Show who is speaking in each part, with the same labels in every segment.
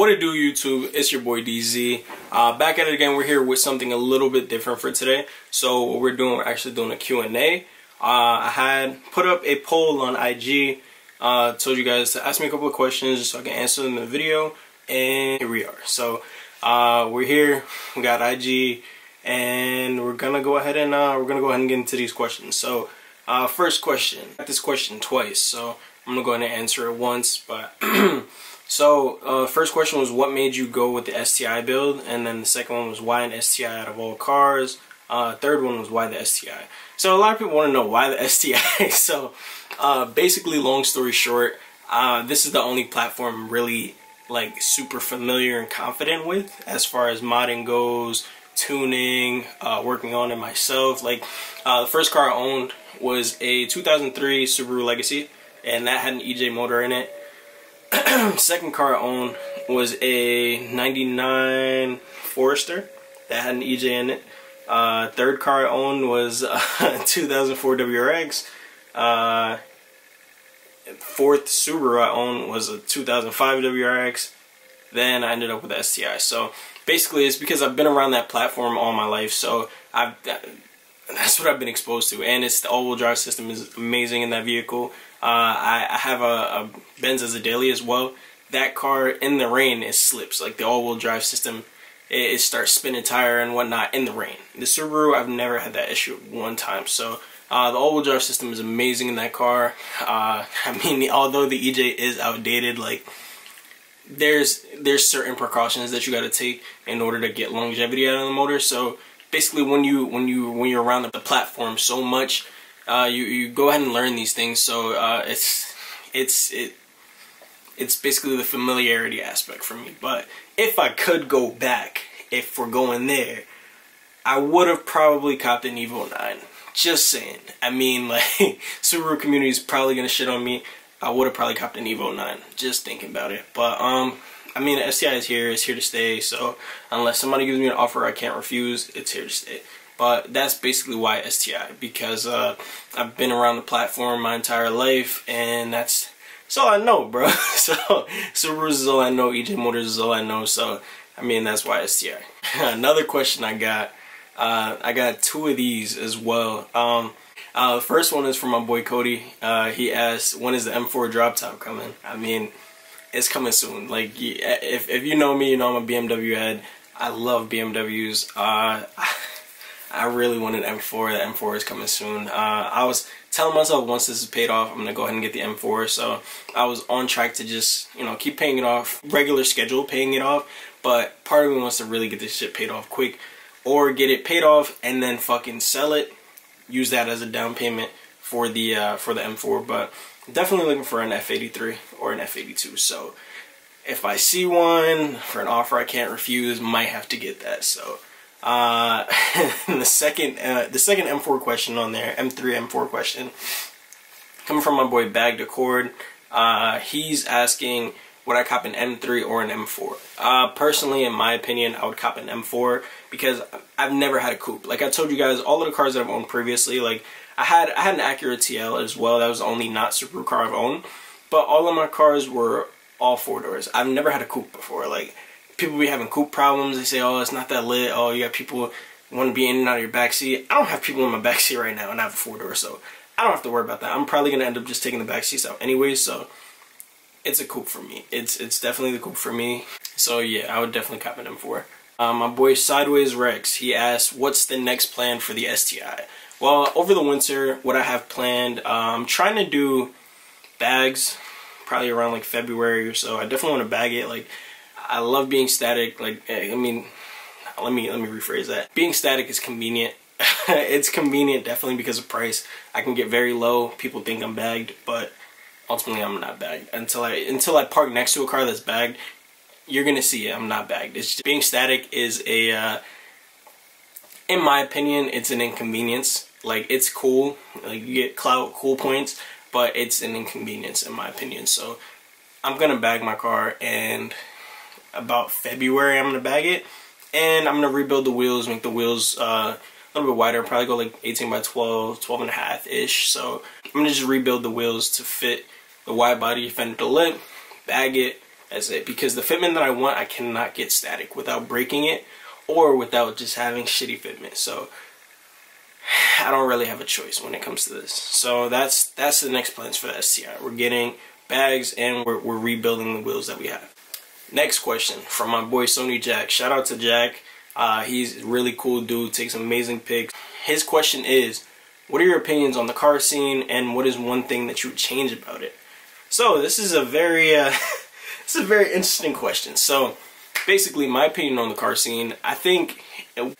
Speaker 1: What it do, YouTube? It's your boy DZ. Back at it again. We're here with something a little bit different for today. So what we're doing, we're actually doing a Q&A. I had put up a poll on IG. Told you guys to ask me a couple of questions just so I can answer them in the video. And here we are. So we're here. We got IG, and we're gonna go ahead and get into these questions. So first question. I got this question twice, so I'm gonna go ahead and answer it once. But so first question was, what made you go with the STI build? And then the second one was, why an STI out of all cars? Third one was, why the STI? So a lot of people want to know why the STI. So basically, long story short, this is the only platform I'm really like super familiar and confident with as far as modding goes, tuning, working on it myself. Like the first car I owned was a 2003 Subaru Legacy, and that had an EJ motor in it. Second car I owned was a 99 Forester that had an EJ in it. Third car I owned was a 2004 WRX. Fourth Subaru I owned was a 2005 WRX. Then I ended up with the STI. So basically, it's because I've been around that platform all my life. So that's what I've been exposed to, and it's the all-wheel drive system is amazing in that vehicle. I have a Benz as a daily as well. That car in the rain, it slips. Like the all-wheel drive system, it starts spinning tire and whatnot in the rain. The Subaru, I've never had that issue one time. So the all-wheel drive system is amazing in that car. I mean, although the EJ is outdated, like there's certain precautions that you got to take in order to get longevity out of the motor. So basically, when you're around the platform so much, you go ahead and learn these things. So it's basically the familiarity aspect for me. But if I could go back, if we're going there, I would have probably copped an Evo 9. Just saying. I mean, like, Subaru community is probably gonna shit on me. I would have probably copped an Evo 9. Just thinking about it. But I mean, the STI is here. It's here to stay. So unless somebody gives me an offer I can't refuse, it's here to stay. But that's basically why STI, because I've been around the platform my entire life, and that's all I know, bro. So Subaru is all I know, EJ Motors is all I know. So I mean, that's why STI. Another question I got two of these as well. The first one is from my boy Cody. He asked, when is the M4 drop top coming? I mean, it's coming soon. Like, if you know me, you know I'm a BMW head. I love BMWs. I really want an M4. The M4 is coming soon. I was telling myself, once this is paid off, I'm gonna go ahead and get the M4. So I was on track to just, you know, keep paying it off, regular schedule paying it off. But part of me wants to really get this shit paid off quick, or get it paid off and then fucking sell it, use that as a down payment for the M4. But definitely looking for an F83 or an F82. So if I see one for an offer I can't refuse, might have to get that. So the second M4 question on there, M3 M4 question, coming from my boy Bagged Accord. He's asking, would I cop an M3 or an M4? Personally, in my opinion, I would cop an M4 because I've never had a coupe. Like I told you guys, all of the cars that I've owned previously, like I had an Acura TL as well. That was the only not Subaru car I've owned. But all of my cars were all four doors. I've never had a coupe before. Like, people be having coupe problems. They say, oh, it's not that lit. Oh, you got people want to be in and out of your backseat. I don't have people in my backseat right now, and I have a four door, so I don't have to worry about that. I'm probably gonna end up just taking the back seats out anyway. So it's a coupe for me. It's definitely the coupe for me. So yeah, I would definitely cop an M4. My boy Sideways Rex, he asked, what's the next plan for the STI? Well, over the winter, what I have planned, I'm trying to do bags, probably around like February or so. I definitely want to bag it. Like, I love being static. Like, I mean, let me rephrase that. Being static is convenient. It's convenient definitely because of price. I can get very low. People think I'm bagged, but ultimately I'm not bagged. Until I park next to a car that's bagged, you're gonna see it. I'm not bagged. It's just, being static is a, in my opinion, it's an inconvenience. Like, it's cool. Like, you get clout, cool points, but it's an inconvenience in my opinion. So I'm gonna bag my car, and about February I'm gonna bag it, and I'm gonna rebuild the wheels, make the wheels a little bit wider, probably go like 18 by 12, 12 and a half ish. So I'm gonna just rebuild the wheels to fit the wide body fender to lip, bag it, That's it. Because the fitment that I want, I cannot get static without breaking it or without just having shitty fitment. So I don't really have a choice when it comes to this. So that's the next plans for the STI. We're getting bags and we're rebuilding the wheels that we have. Next question from my boy Sony Jack. Shout out to Jack. He's a really cool dude, takes amazing pics. His question is, what are your opinions on the car scene and what is one thing that you would change about it? So this is a very this is a very interesting question. So basically my opinion on the car scene, I think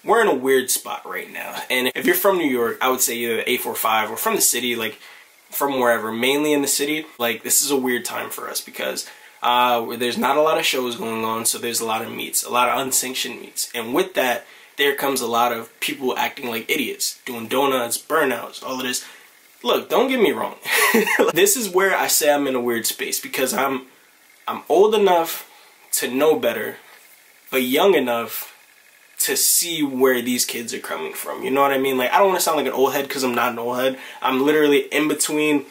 Speaker 1: we're in a weird spot right now. And if you're from New York, I would say either 845 or from the city, like from wherever, mainly in the city, like this is a weird time for us because there's not a lot of shows going on, so there's a lot of meets, a lot of unsanctioned meets. And with that, there comes a lot of people acting like idiots, doing donuts, burnouts, all of this. Look, don't get me wrong. This is where I say I'm in a weird space because I'm old enough to know better, but young enough to see where these kids are coming from. You know what I mean? Like, I don't want to sound like an old head because I'm not an old head. I'm literally in between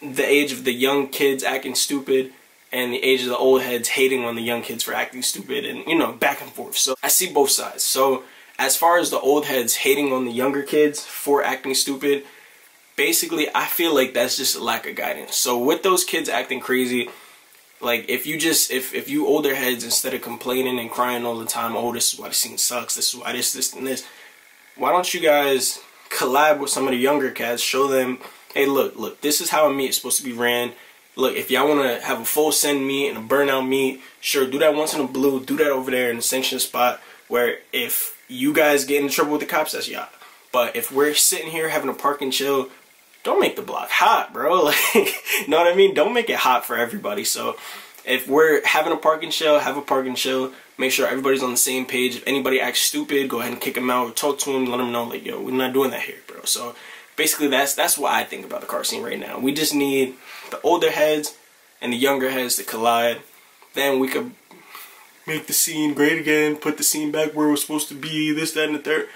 Speaker 1: the age of the young kids acting stupid and the age of the old heads hating on the young kids for acting stupid, and, you know, back and forth. So I see both sides. So as far as the old heads hating on the younger kids for acting stupid, basically I feel like that's just a lack of guidance. So with those kids acting crazy, like if you older heads, instead of complaining and crying all the time, oh, this is why the scene sucks, this is why this and this, why don't you guys collab with some of the younger cats, show them, hey, look, this is how a meet is supposed to be ran. Look, if y'all want to have a full send meet and a burnout meet, sure, do that once in a blue, do that over there in the sanctioned spot, where if you guys get in trouble with the cops, that's y'all. But if we're sitting here having a park and chill, don't make the block hot, bro. Like, you know what I mean? Don't make it hot for everybody. So if we're having a park and chill, have a park and chill. Make sure everybody's on the same page. If anybody acts stupid, go ahead and kick them out or talk to them, let them know, like, yo, we're not doing that here, bro. So basically that's what I think about the car scene right now. We just need the older heads and the younger heads to collide. Then we could make the scene great again, put the scene back where it was supposed to be, this, that, and the third.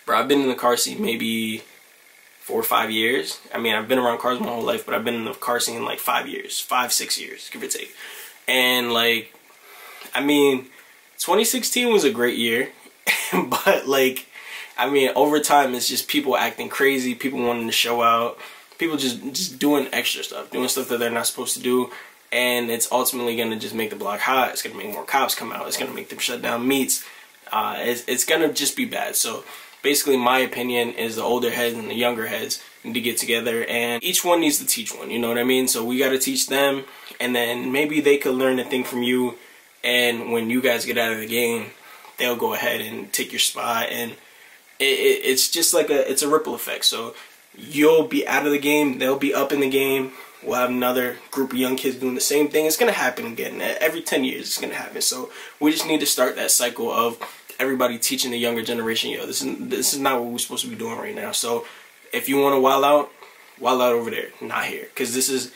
Speaker 1: Bro, I've been in the car scene maybe 4 or 5 years. I mean, I've been around cars my whole life, but I've been in the car scene like 5 years, 5, 6 years, give or take. And like, I mean, 2016 was a great year, but like, I mean, over time, it's just people acting crazy, people wanting to show out, people just doing extra stuff, doing stuff that they're not supposed to do, and it's ultimately going to just make the block hot. It's going to make more cops come out. It's going to make them shut down meets. It's going to just be bad. So basically, my opinion is the older heads and the younger heads need to get together, and each one needs to teach one, you know what I mean? So we got to teach them, and then maybe they could learn a thing from you, and when you guys get out of the game, they'll go ahead and take your spot, and it's just like it's a ripple effect. So you'll be out of the game, they'll be up in the game, we'll have another group of young kids doing the same thing. It's going to happen again. Every 10 years it's going to happen. So we just need to start that cycle of everybody teaching the younger generation, yo, this is not what we're supposed to be doing right now. So if you want to wild out over there, not here. Because this is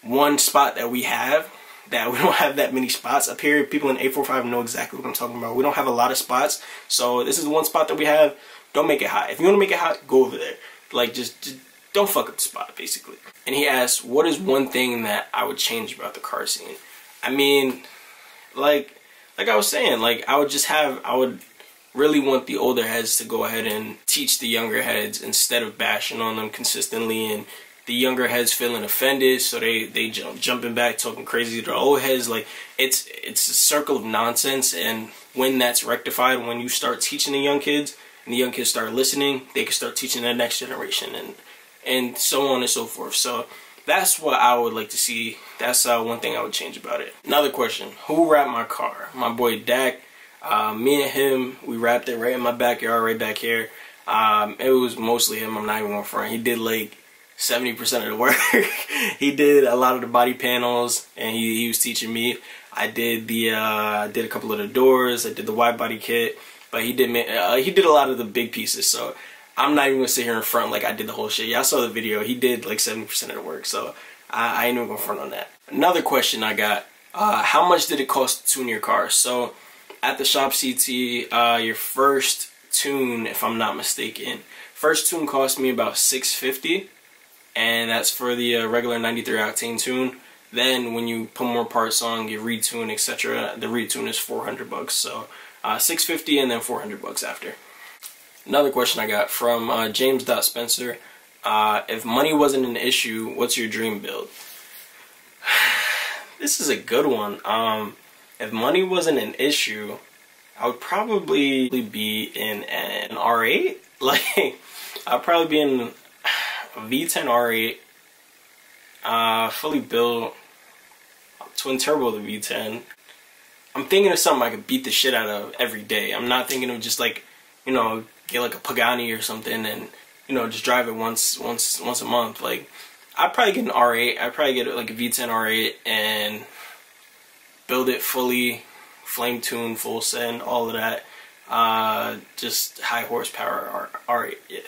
Speaker 1: one spot that we have, that we don't have that many spots up here. People in 845 know exactly what I'm talking about. We don't have a lot of spots. So this is one spot that we have. Don't make it hot. If you want to make it hot, go over there. Like, just don't fuck up the spot, basically. And he asked, what is one thing that I would change about the car scene? I mean, like I was saying, like, I would really want the older heads to go ahead and teach the younger heads instead of bashing on them consistently, and the younger heads feeling offended, so they jumping back, talking crazy to the old heads. Like, it's a circle of nonsense, and when that's rectified, when you start teaching the young kids, and the young kids start listening, they can start teaching the next generation, and so on and so forth. So that's what I would like to see. That's one thing I would change about it. Another question, who wrapped my car? My boy Dak. Me and him, we wrapped it right in my backyard, right back here. It was mostly him, I'm not even going front. He did like 70% of the work. He did a lot of the body panels, and he was teaching me. I did a couple of the doors, I did the wide body kit, but he did a lot of the big pieces. So I'm not even gonna sit here in front like I did the whole shit. Y'all saw the video. He did like 70% of the work, so I ain't even gonna front on that. Another question I got: how much did it cost to tune your car? So at the Shop CT, your first tune, if I'm not mistaken, first tune cost me about $650, and that's for the regular 93 octane tune. Then when you put more parts on, get retune, etc., the retune is $400. So $650 and then $400 after. Another question I got from James.Spencer. If money wasn't an issue, what's your dream build? This is a good one. If money wasn't an issue, I would probably be in an R8. Like, I'd probably be in a V10 R8, fully built, twin turbo the V10. I'm thinking of something I could beat the shit out of every day. I'm not thinking of just like, you know, get like a Pagani or something and, you know, just drive it once a month. Like, I'd probably get an R8. I'd probably get like a V10 R8 and build it fully, flame tune, full send, all of that. Just high horsepower R8. Yeah.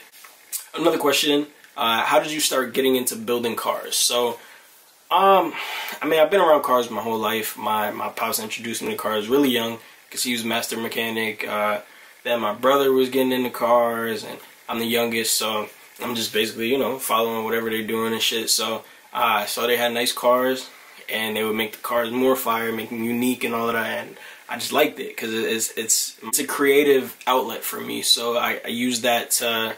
Speaker 1: Another question. How did you start getting into building cars? So, I mean, I've been around cars my whole life. My pops introduced me to cars really young because he was a master mechanic. Then my brother was getting into cars, and I'm the youngest, so I'm just basically, you know, following whatever they're doing and shit. So I saw they had nice cars, and they would make the cars more fire, make them unique and all of that, and I just liked it because it's a creative outlet for me. So I use that to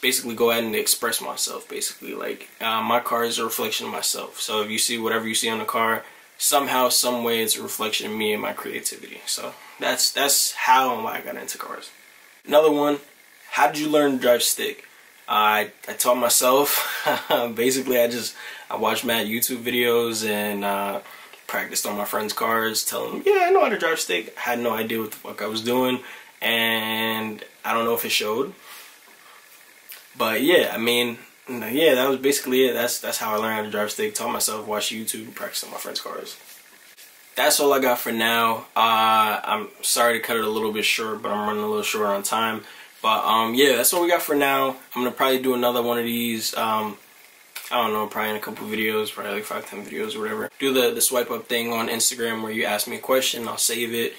Speaker 1: basically go ahead and express myself, basically. Like, my car is a reflection of myself. So if you see whatever you see on the car, somehow, some way, it's a reflection of me and my creativity. So that's how and why I got into cars. Another one, how did you learn to drive stick? I taught myself. Basically, I watched mad YouTube videos and practiced on my friends' cars, telling them, yeah, I know how to drive stick. I had no idea what the fuck I was doing, and I don't know if it showed. But yeah, I mean, yeah, that was basically it. That's how I learned how to drive stick. Taught myself, watched YouTube, and practiced on my friends' cars. That's all I got for now. I'm sorry to cut it a little bit short, but I'm running a little short on time. But yeah, that's all we got for now. I'm gonna probably do another one of these. I don't know, probably in a couple videos, probably like 5-10 videos or whatever. Do the swipe up thing on Instagram where you ask me a question. I'll save it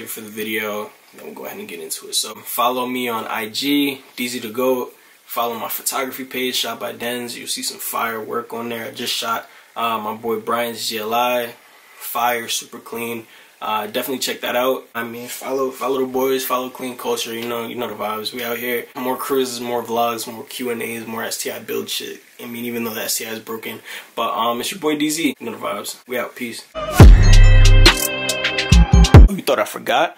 Speaker 1: for the video, and then we'll go ahead and get into it. So follow me on IG, DZ the Goat. Follow my photography page, Shot by Denz. You'll see some fire work on there. I just shot my boy Brian's GLI. Fire, super clean. Definitely check that out. I mean, follow the boys, follow Clean Culture. You know the vibes. We out here. More cruises, more vlogs, more Q&As, more STI build shit. I mean, even though the STI is broken. But it's your boy DZ. You know the vibes. We out. Peace. Oh, you thought I forgot?